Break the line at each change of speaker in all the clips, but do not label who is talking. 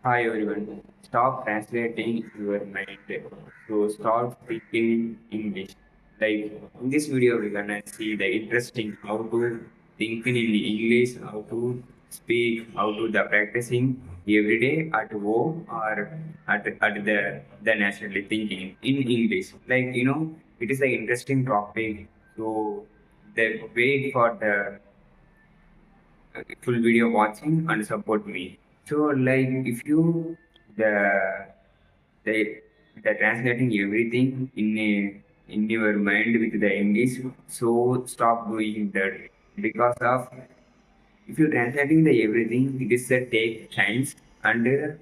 Hi everyone. Stop translating your mind to start speaking English. Like in this video, we're gonna see the interesting how to think in English, how to speak, how to the practicing every day at home or at the naturally thinking in English. It is an interesting topic. So the wait for the full video watching and support me. So like if you the the the translating everything in your mind with the English, so stop doing that because of if you're translating the everything, it is a take times and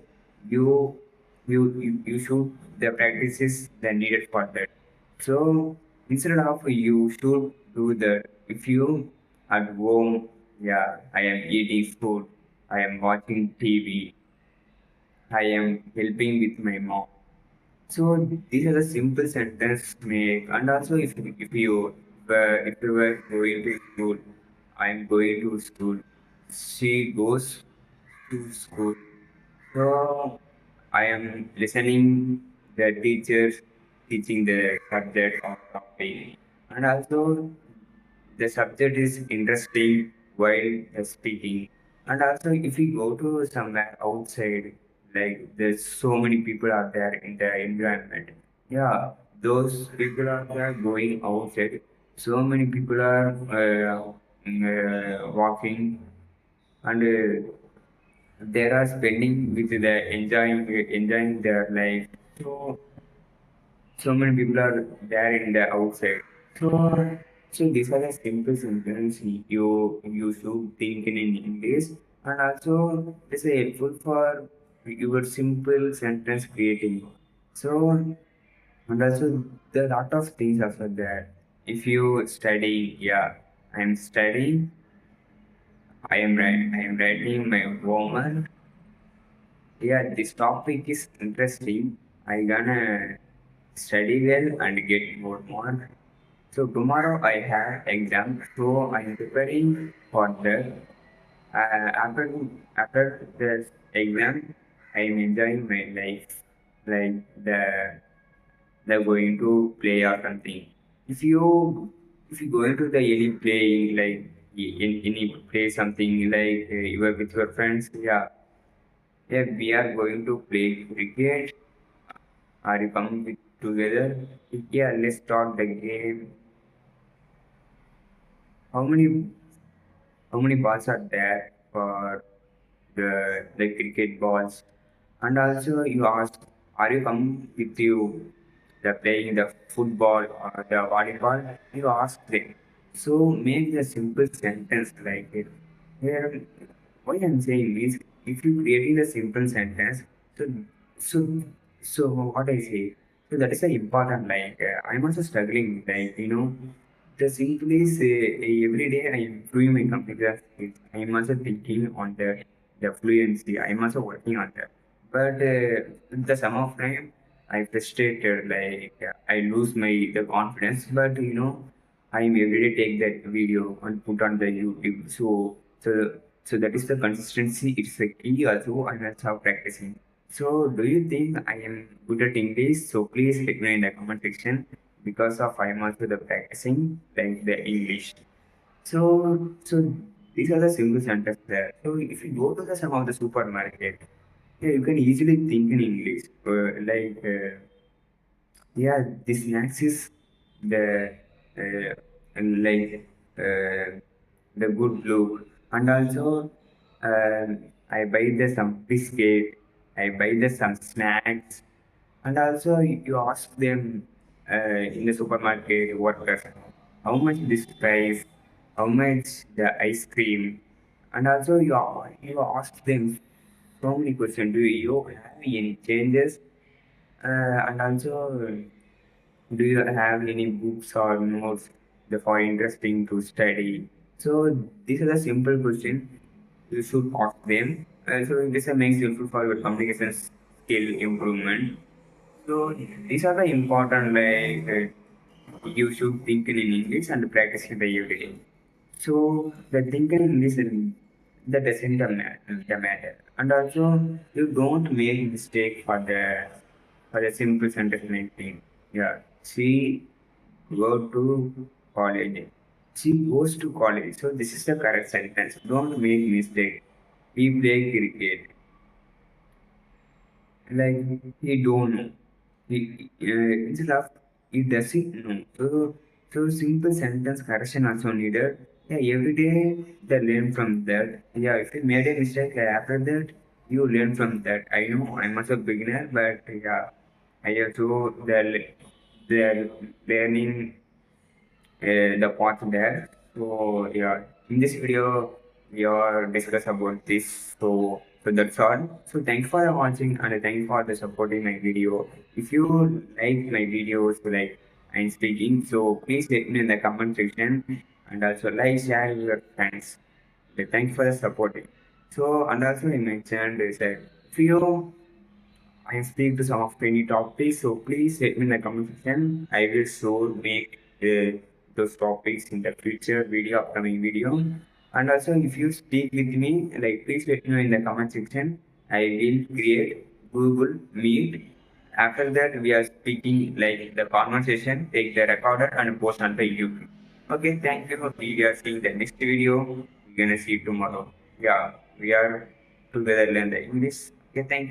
you you should the practices that needed for that. So instead of you should do that if you at home, yeah, I am eating food, I am watching TV, I am helping with my mom. So these are the simple sentence make, and also if you were going to school, I am going to school. She goes to school. So I am listening the teachers teaching the subject or topic, and also the subject is interesting while speaking. And also, if we go to somewhere outside, like there's so many people out there in the environment. Yeah, those people are there going outside. So many people are walking and they are spending with the enjoying their life. So many people are there in the outside. So, so these are the simple sentences you should think in English, and also it's helpful for your simple sentence creating. So, and also there are lot of things also there. If you study, yeah, I'm studying. I am writing my homework. Yeah, this topic is interesting. I gonna study well and get more marks. So tomorrow I have exam, so I am preparing for that. After the exam, I am enjoying my life, like the going to play or something. If you if you go into the any play like in any play something like you are with your friends, yeah, yeah, we are going to play cricket. Are you coming with together? Yeah, let's start the game. How many how many balls are there for the cricket balls? And also you ask, are you coming with you the playing the football or the volleyball? You ask them. So make the simple sentence like it. Here, what I'm saying is, if you creating the simple sentence, so so so what I say, so that is an important. Like I'm also struggling. Like the simple is every day I am improving my computer skills. I am also thinking on the fluency. I am also working on that. But the some of time I frustrated. Like I lose my the confidence. But I am every day take that video and put on the YouTube. So that is the consistency. It's the key also, and that's how practicing. So do you think I am good at English? So please let me know in the comment section because of I'm also the practicing like the English. So these are the simple sentences there. So if you go to the some of the supermarket, yeah, you can easily think in English. Yeah, this snacks is the and like the good look, and also I buy the some biscuit, I buy the some snacks, and also you ask them in the supermarket workers how much this price, how much the ice cream, and also you ask them so many questions. Do you have any changes? And also, do you have any books or notes that are interesting to study? So these are the simple questions you should ask them. So this makes useful for your communication skill improvement. So these are the important you should think in English and practice it every day. So the thinking in English that doesn't the matter. And also, you don't make mistake for the simple sentence making. Yeah, she go to college. She goes to college. So this is the correct sentence. Don't make mistake. He play cricket. Like he don't know. Instead of he doesn't know. So simple sentence correction also needed. Yeah, every day they learn from that. Yeah, if you made a mistake after that, you learn from that. I know I'm also a beginner, but yeah, I also the learning the part there. So yeah, in this video we are discuss about this. So that's all. So thanks for watching and thanks for the supporting my video. If you like my videos, like I'm speaking, so please let me in the comment section and also like share with your friends. Okay, thanks for the supporting. So and also I mentioned is that if you I speak to some of any topics, so please let me in the comment section. I will sure make those topics in the future video, upcoming video. And also, if you speak with me, like please let me know in the comment section. I will create Google Meet. After that, we are speaking like the conversation, take the recorder and post on the YouTube. Okay, thank you. We are seeing the next video. We're gonna see tomorrow. Yeah, we are together learn the English. Okay, thank you.